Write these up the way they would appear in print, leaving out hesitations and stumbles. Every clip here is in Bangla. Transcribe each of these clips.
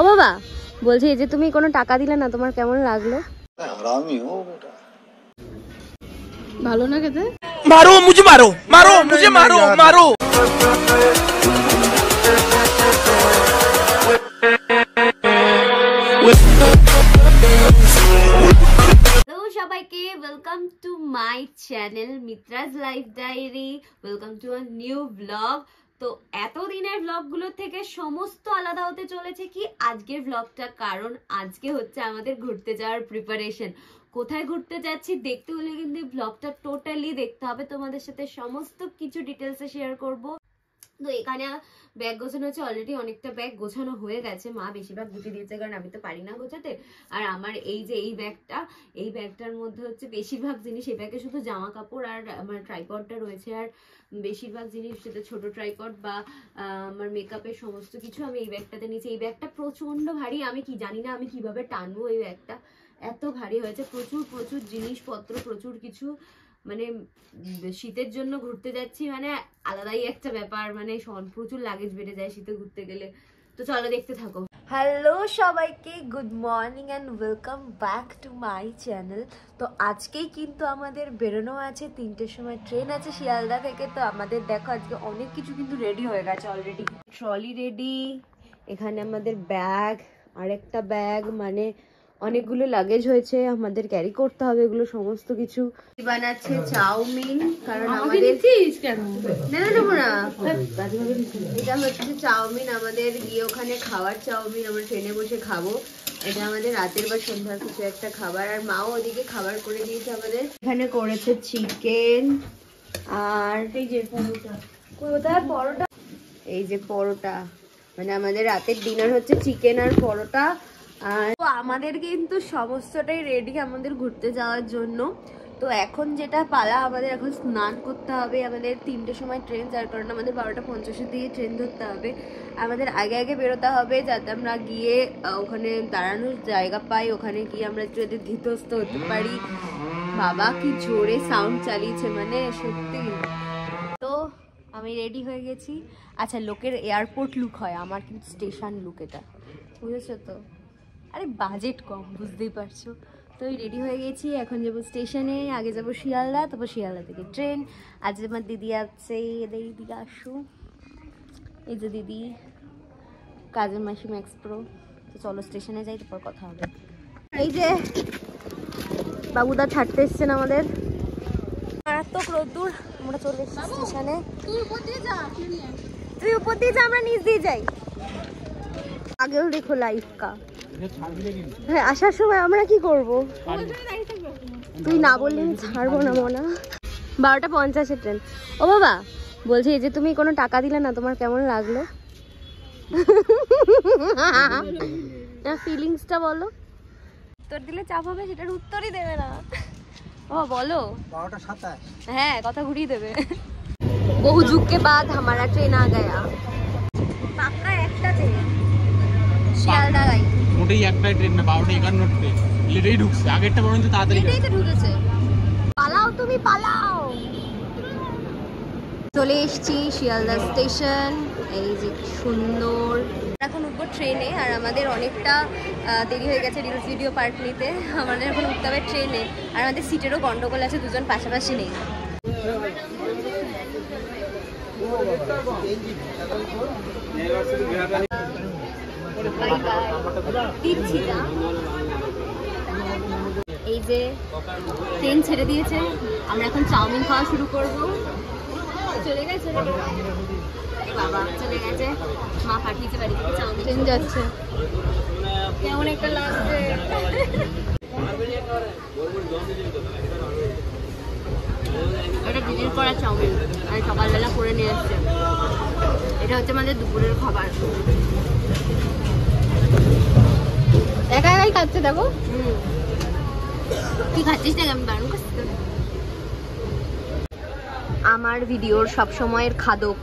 ও বাবা, বলছি এই যে তুমি কোনো টাকা দিলে না, তোমার কেমন লাগলো? ভালো না খেতে? मारो मुझे, मारो मारो मुझे, मारो मारो। হ্যালো সবাইকে, welcome to my channel Mitra's life diary. Welcome to a new blog. তো এতদিনের ব্লগগুলো থেকে সমস্ত আলাদা হতে চলেছে কি আজকের ব্লগটা, কারণ আজকে হচ্ছে আমাদের ঘুরতে যাওয়ার প্রিপারেশন। কোথায় ঘুরতে যাচ্ছি দেখতে হলে কিন্তু ব্লগটা টোটালি দেখতে হবে, তোমাদের সাথে সমস্ত কিছু ডিটেলসে শেয়ার করব। তো এখানে ব্যাগ গোছানো হচ্ছে, অলরেডি অনেকটা ব্যাগ গোছানো হয়ে গেছে, মা বেশিরভাগ গুছিয়ে দিয়েছে কারণ আমি তো পারি না গোছাতে। আর আমার এই যে এই ব্যাগটার মধ্যে হচ্ছে বেশিরভাগ জিনিস, এই ব্যাগে শুধু জামা কাপড় আর আমার ট্রাইপডটা রয়েছে, আর বেশিরভাগ জিনিস যেটা ছোট ট্রাইপড বা আমার মেকআপের সমস্ত কিছু আমি এই ব্যাগটাতে নিয়েছি। এই ব্যাগটা প্রচন্ড ভারী, আমি কি জানি না আমি কিভাবে টানবো এই ব্যাগটা, এত ভারী হয়েছে। প্রচুর প্রচুর জিনিসপত্র, প্রচুর কিছু, মানে শীতের জন্য ঘুরতে যাচ্ছি মানে আলাদাই একটা ব্যাপার, মানে প্রচুর লাগেজ বেড়ে যায় শীতে ঘুরতে গেলে। তো চলো দেখতে থাকো। হ্যালো সবাইকে, good morning and welcome back to my channel. তো আজকেই কিন্তু আমাদের বেরোনো আছে, 3টের সময় ট্রেন আছে শিয়ালদা থেকে। তো আমাদের দেখো আজকে অনেক কিছু কিন্তু রেডি হয়ে গেছে অলরেডি। ট্রলি রেডি, এখানে আমাদের ব্যাগ, আরেকটা ব্যাগ, মানে অনেকগুলো লাগেজ হয়েছে, আমাদের ক্যারি করতে হবে এগুলো সমস্ত কিছু। বানাচ্ছে চাউমিন, কারণ আমাদের এটা হচ্ছে চাউমিন, আমাদের গিয়ে ওখানে খাওয়ার চাউমিন, আমরা ট্রেনে বসে খাবো। এটা আমাদের রাতের বা সন্ধ্যার কিছু একটা খাবার, আর মাও ওদিকে খাবার করে দিয়েছে আমাদের। এখানে করেছে চিকেন, আর এই যে পরোটা, এই যে পরোটা, মানে আমাদের রাতের ডিনার হচ্ছে চিকেন আর পরোটা। আর তো আমাদের কিন্তু সমস্তটাই রেডি আমাদের ঘুরতে যাওয়ার জন্য। তো এখন যেটা পালা, আমাদের এখন স্নান করতে হবে। আমাদের 3টের সময় ট্রেন, যার কারণে আমাদের 12:50 দিয়ে ট্রেন ধরতে হবে। আমাদের আগে আগে বেরোতে হবে যাতে আমরা গিয়ে ওখানে দাঁড়ানোর জায়গা পাই, ওখানে গিয়ে আমরা একটু যদি ধৃতস্থ হতে পারি। বাবা কি জোরে সাউন্ড চালিয়েছে, মানে সত্যি। তো আমি রেডি হয়ে গেছি। আচ্ছা, লোকের এয়ারপোর্ট লুক হয়, আমার কিন্তু স্টেশন লুক, এটা বুঝেছো তো? আরে বাজেট কম, বুঝতেই পারছো। তো রেডি হয়ে গেছি, এখন যাবো স্টেশনে, আগে যাবো শিয়ালদা, তারপর শিয়ালদা থেকে ট্রেন। আজ আমার দিদি আছে, দিদি আসু, এই যে দিদি, কাজের মাসি ম্যাক্স প্রো। তো চলো স্টেশনে যাই, তারপর কথা হবে। এই যে বাবুদা ছাড়তে এসছেন আমাদের, মারাত্মক রোদ্দুর। আমরা চলে এসেছি স্টেশনে। তুই উপর দিয়ে যা, আমরা নিচ দিয়ে যাই। আগেও দেখো লাইফ কা। হ্যাঁ, আসার সময় আমরা কি করব? তুই না বললে আমি ছাড়বো না মনা। 12:50 ট্রেন। ও বাবা, বলছি এই যে তুমি কোনো টাকা দিলে না, তোমার কেমন লাগলো? ফিলিংসটা বলো। উত্তর দিলে চাপ হবে, সেটার উত্তরই দেবে না। ও বলো। 12:27। হ্যাঁ, কথা ঘুরিয়ে দেবে। বহু যুগ के बाद हमारा ट्रेन आ गया। পাক্কা একটা ট্রেন, শিয়ালদা লাইন। মোটেই একটাই ট্রেন না, 12:51 ট্রেন। লেটেই ঢুকছে, আগেরটা পর্যন্ত তাড়াতাড়ি ঢুকেছে। পালাও তুমি, পালাও। চলে এসেছি শিয়ালদা স্টেশন। এই যে সুন্দর, এখন উঠবো ট্রেনে। আর আমাদের অনেকটা দেরি হয়ে গেছে রিলস ভিডিও পার্ট নিতে, আমাদের এখন উঠতে হবে ট্রেনে। আর আমাদের সিটেরও গন্ডগোল আছে, দুজন পাশাপাশি নেই। এই যে ট্রেন ছেড়ে দিয়েছে, আমরা এখন চাউমিন খাওয়া শুরু করব। চলে গেছে বাবা, চলে গেছে, মা পাঠিয়েছে বাড়ি থেকে চাউমিন। ট্রেন যাচ্ছে, কেমন একটা লাগছে। এটা দিদির করা চাউমিন, আমি সকালবেলা করে নিয়ে এসছে। এটা হচ্ছে আমাদের দুপুরের খাবার। একা একাই খাচ্ছে, দেখো। কি খাচ্ছিস না, আমি বারণ করছি। আমার ভিডিওর সব সময়ের খাদক,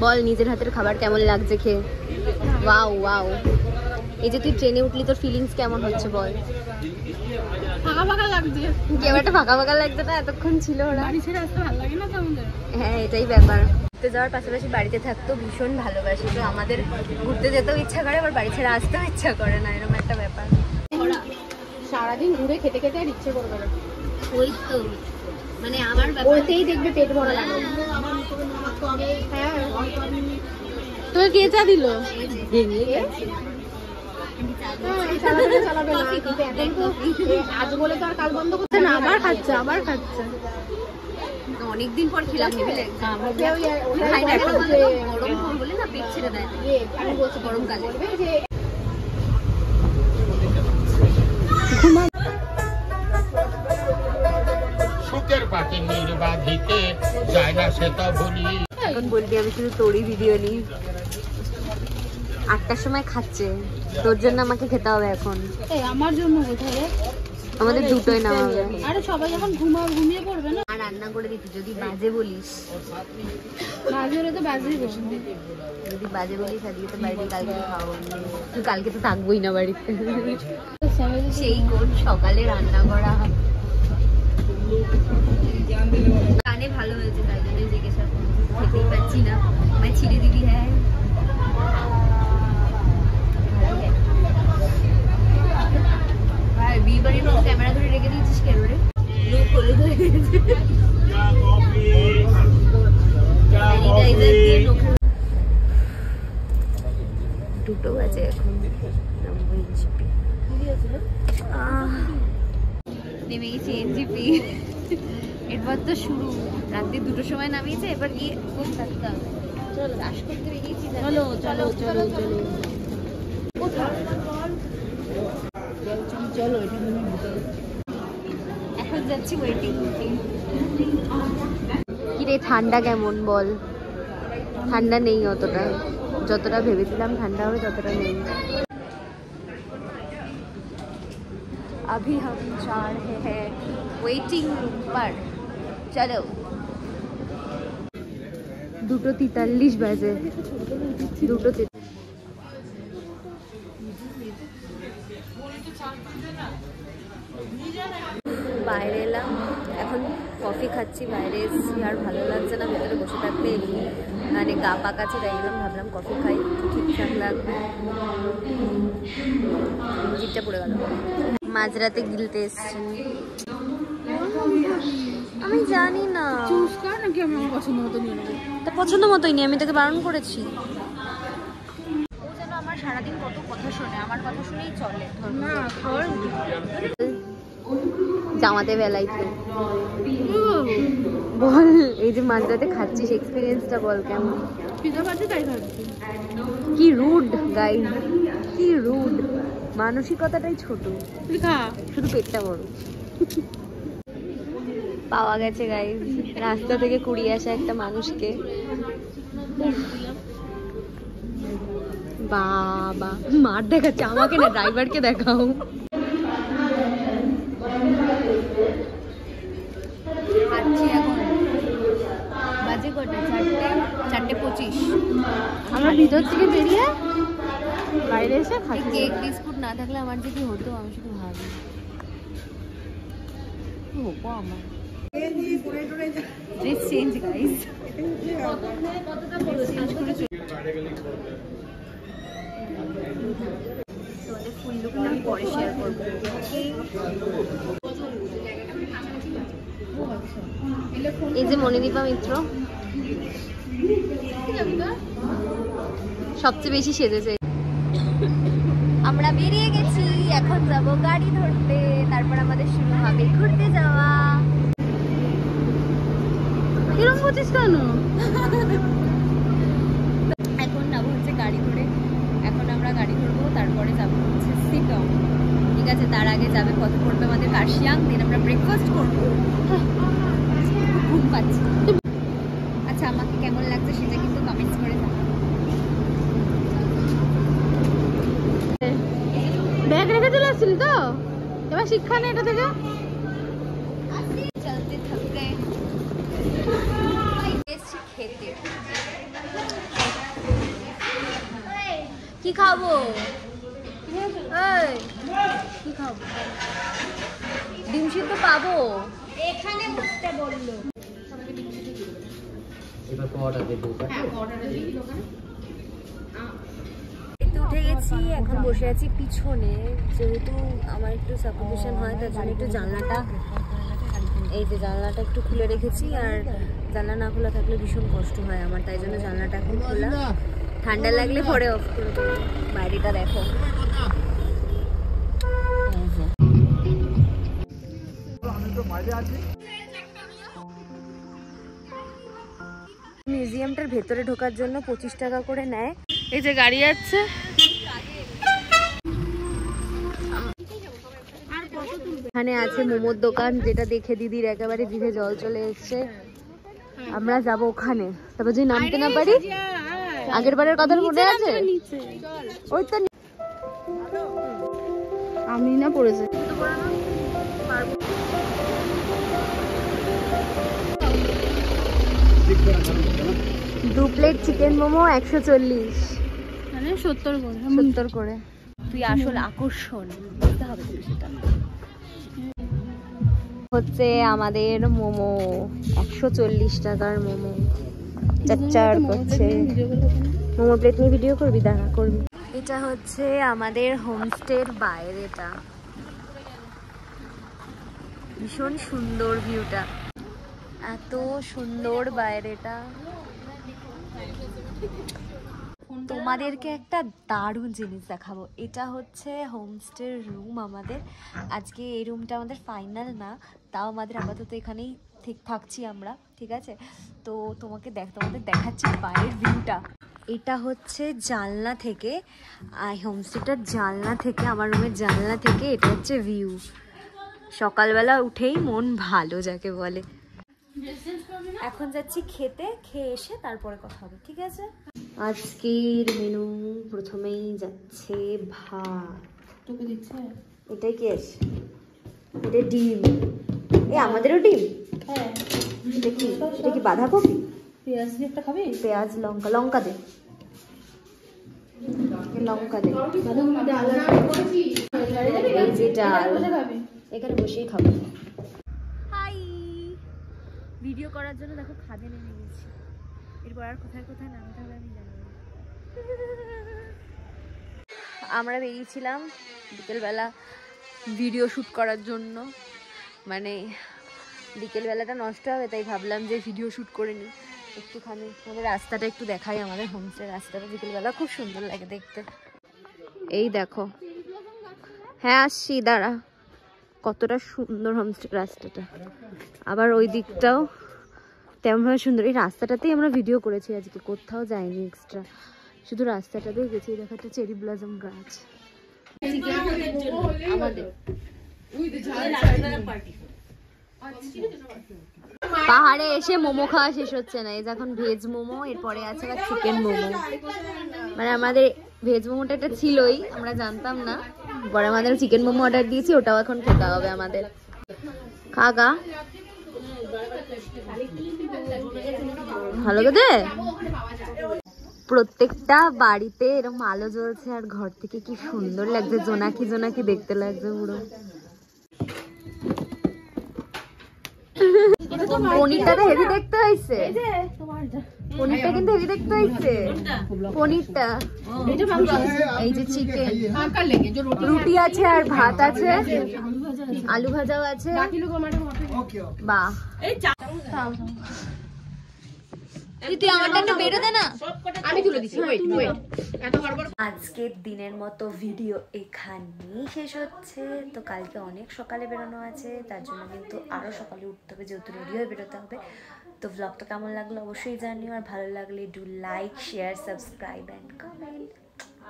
বল নিজের হাতের খাবার কেমন লাগছে খেয়ে? Wow wow. এই যে তুই ট্রেনে উঠলি, তোর ফিলিংস কেমন হচ্ছে বল? ফাঁকা ফাঁকা লাগছে। কেউ একটা ফাঁকা ফাঁকা লাগছে না, এতক্ষণ ছিল ওরা। বাড়ি ছেড়ে আসতে ভালো লাগে না তো আমাদের। হ্যাঁ এটাই ব্যাপার। ঘুরতে যাওয়ার পাশাপাশি বাড়িতে থাকতেও ভীষণ ভালোবাসি, তো আমাদের ঘুরতে যেতেও ইচ্ছা করে আবার বাড়ি ছেড়ে আসতেও ইচ্ছা করে না, এরকম একটা ব্যাপার। সারাদিন ঘুরে খেতে খেতে আর ইচ্ছে করবে না। ওই তো মানে আমার ওইতেই দেখবে পেট ভরা লাগে। হ্যাঁ তোকে কে চা দিল? আজ বলে তো আর কাল বন্ধ করছে না, আবার খাচ্ছে আবার খাচ্ছে। অনেকদিন পর খেলাম, গরম বলে না পেট ছেড়ে দেয়, আমি বলছি গরমকালে। সুখের পাখি নির্বাধিতে যায় না সেটা বলি। এখন বলবি আমি শুধু তোরই ভিডিও নিই। 8টার সময় খাচ্ছে, তোর জন্য আমাকে খেতে হবে এখন। আমার জন্য কোথায় রে? আমাদের দুটোই নামাবে। আরে সবাই যখন ঘুমিয়ে পড়বে না। আর রান্না করে দিচ্ছি, যদি বাজে বলিস। বাজে হলে তো বাজেই বলবি। যদি বাজে বলিস আজকে তো বাড়িতে, কালকে খাওয়াবো। কালকে তো থাকবোই না বাড়িতে। সেই কোন সকালে রান্না করা গানে ভালো হয়েছে, তাই জন্য জিজ্ঞাসা খেতেই পাচ্ছি না, আমায় ছিঁড়ে দিবি। হ্যাঁ আর বিয়ে বাড়ির মতো ক্যামেরা ধরে রেখে দিয়েছিস কেন রে? লোক হলুদ হয়ে গেছে। দুটো বাজে এখন, নেমে গেছি এনজিপি। এরপর তো শুরু, রাত্রি 2টোর সময় নামিয়েছে, এবার গিয়ে খুব থাকতে হবে। চলো চাষ করতে বেরিয়েছি। চলো চলো চলো চলো চলো এখন যাচ্ছি ওয়েটিং। কিরে ঠান্ডা কেমন বল? ঠান্ডা নেই অতটা, যতটা ভেবেছিলাম ঠান্ডা হবে ততটা নেই। अभी हम जा रहे हैं वेटिंग रूम पर, चलो। 2:43 বাজে। 2:43 বাইরে এলাম, এখন কফি খাচ্ছি। বাইরে এসেছি আর ভালো লাগছে না, ভেতরে বসে থাকলে মানে গা পাকাচ্ছে, তাই এলাম, ভাবলাম কফি খাই, ঠিকঠাক লাগবে। জিপটা পড়ে গেল। মাঝরাতে গিলতে এসছি। আমি জানি না, চুজ কর নাকি আমি আমার পছন্দ মতো নিয়ে নেবো। তা পছন্দ মতোই নিয়ে, আমি তোকে বারণ করেছি। ও যেন আমার সারাদিন কত কথা শোনে, আমার কথা শুনেই চলে। না খাওয়ার জামাতে বেলায় তো বল, এই যে মাঝরাতে খাচ্ছিস, এক্সপিরিয়েন্সটা বল কেমন? পিজা খাচ্ছি তাই খাচ্ছি। কি রুড গাইস, কি রুড। মানসিকতাটাই ছোট, তুই খা, শুধু পেটটা বড়। পাওয়া গেছে গাইস, রাস্তা থেকে কুড়িয়ে আসা একটা মানুষকে। বাবা মার দেখাচ্ছে, আমাকে না ড্রাইভারকে দেখাও। খাচ্ছি এখন, বাজে কটা? 4:25। আমরা ভিতর থেকে বেরিয়ে বাইরে এসে খাচ্ছি। কেক বিস্কুট না থাকলে আমার যে কি হতো, আমি শুধু ভাবি। হবো আমার ড্রেস চেঞ্জ গাইস। তোমাদের ফুল লুকটা আমি পরে শেয়ার করবো। এই যে মনিদীপা মিত্র সবচেয়ে বেশি সেজেছে। আমরা বেরিয়ে গেছি, এখন যাব গাড়ি ধরতে, তারপর আমাদের শুরু হবে ঘুরতে যাওয়া। কিরম করছিস কেন? এখন যাবো হচ্ছে গাড়ি ধরে, এখন আমরা গাড়ি ধরবো, তারপরে যাবো হচ্ছে সিটং। ঠিক আছে, তার আগে যাবে কত পড়বে আমাদের কার্শিয়াং, দিন আমরা ব্রেকফাস্ট করবো। ঘুম পাচ্ছি। আচ্ছা আমাকে কেমন লাগছে সেটা কিন্তু কমেন্টস করে জানাও। ব্যাগ রেখে চলে আসছিলি তো, এবার শিক্ষা নেই এটা থেকে। চলতে থাকতে খেতে কি খাবো? কি খাবো? ডিম সিদ্ধ পাবো এখানে বসতে বললো। এবার পরোটা দেবো। হ্যাঁ, অর্ডারটা দিয়ে দিল ওখানে। উঠে গেছি, এখন বসে আছি পিছনে, যেহেতু আমার একটু সাফোকেশন হয় তার জন্য একটু জানলাটা, এই যে জানলাটা একটু খুলে রেখেছি। আর জানলা না খোলা থাকলে ভীষণ কষ্ট হয় আমার, তাই জন্য জানলাটা এখন খোলা। ঠান্ডা লাগলে পরে অফ করে দেবো। বাইরেটা দেখো, মিউজিয়ামটার ভেতরে ঢোকার জন্য 25 টাকা করে নেয়। এই যে গাড়ি যাচ্ছে, এখানে আছে মোমোর দোকান, যেটা দেখে দিদির একেবারে জিভে জল চলে এসছে। আমরা যাব ওখানে, তারপর যদি নামতে না পারি, আগের বারের কথা মনে আছে? ওই তো আমি না পড়েছে। দু প্লেট চিকেন মোমো 140, মানে 70 করে। 70 করে। তুই আসল আকর্ষণ বুঝতে হবে তো সেটা। হচ্ছে আমাদের মোমো 140 টাকার মোমো, চার করছে। মোমো প্লেট নিয়ে ভিডিও করবি? দাঁড়া করবি। এটা হচ্ছে আমাদের হোমস্টের বাইরেটা, ভীষণ সুন্দর ভিউটা, এত সুন্দর বাইরেটা। তোমাদেরকে একটা দারুণ জিনিস দেখাবো। এটা হচ্ছে হোমস্টের রুম আমাদের। আজকে এই রুমটা আমাদের ফাইনাল না, তাও আমাদের আপাতত এখানেই ঠিক থাকছি আমরা, ঠিক আছে? তো তোমাদের দেখাচ্ছি বাইরের ভিউটা। এটা হচ্ছে জানলা থেকে, হোমস্টেটার জানলা থেকে, আমার রুমের জানলা থেকে এটা হচ্ছে ভিউ। সকালবেলা উঠেই মন ভালো যাকে বলে। এখন যাচ্ছি খেতে, খেয়ে এসে তারপরে কথা হবে, ঠিক আছে? আজকের মেনু প্রথমেই যাচ্ছে ভাত। তোকে দিচ্ছে? এটাই কি আছে? এটা ডিম। আমাদেরও ডিম। হ্যাঁ। এটা কি বাঁধাকপি? পেঁয়াজ দিয়ে একটা খাবি? পেঁয়াজ, লঙ্কা দে, লঙ্কা দে। এই যে ডাল, এখানে বসেই খাবো। হাই, ভিডিও করার জন্য দেখো খাদে নেমে গেছি। এরপর আর কোথায় কোথায় নামতে হবে আমি জানি না। আমরা বেরিয়েছিলাম বিকেলবেলা ভিডিও শ্যুট করার জন্য, মানে বিকেলবেলাটা নষ্ট হবে, তাই ভাবলাম যে ভিডিও শ্যুট করে নিই একটুখানি। আমাদের রাস্তাটা একটু দেখাই, আমাদের হোমস্টের রাস্তাটা বিকেলবেলা খুব সুন্দর লাগে দেখতে। এই দেখো, হ্যাঁ আসছি, দাঁড়া। কতটা সুন্দর হোমস্টের রাস্তাটা, আবার ওই দিকটাও তেমনভাবে সুন্দর। এই রাস্তাটাতেই আমরা ভিডিও করেছি আজকে, কোথাও যাইনি এক্সট্রা, শুধু রাস্তাটাতেই গেছি। দেখো একটা চেরি ব্লসম গাছ আমাদের। পাহাড়ে এসে মোমো খাওয়া শেষ হচ্ছে না। এই যখন ভেজ মোমো, এরপরে আছে আবার চিকেন মোমো। মানে আমাদের ভেজ মোমোটা এটা ছিলই, আমরা জানতাম না, পরে আমাদের চিকেন মোমো অর্ডার দিয়েছি, ওটাও এখন খেতে হবে আমাদের। খাগা ভালো করে। প্রত্যেকটা বাড়িতে এরকম আলো জ্বলছে, আর ঘর থেকে কি সুন্দর লাগছে, জোনাকি জোনাকি দেখতে লাগছে পুরো। পনিরটা হেভি দেখতে হয়েছে, পনিরটা কিন্তু হেভি দেখতে হয়েছে। পনিরটা, এই যে চিকেন, রুটি আছে আর ভাত আছে, আলু ভাজাও আছে। বাহ, তুই আমারটা একটু বেরো দে না, আমি তুলে দিচ্ছি। আজকের দিনের মতো ভিডিও এখানেই শেষ হচ্ছে। তো কালকে অনেক সকালে বেরোনো আছে, তার জন্য কিন্তু আরো সকালে উঠতে হবে, যেহেতু রেডি হয়ে বেরোতে হবে। তো ব্লগটা কেমন লাগলো অবশ্যই জানিও, আর ভালো লাগলে do like, share, subscribe and comment.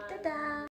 Tata.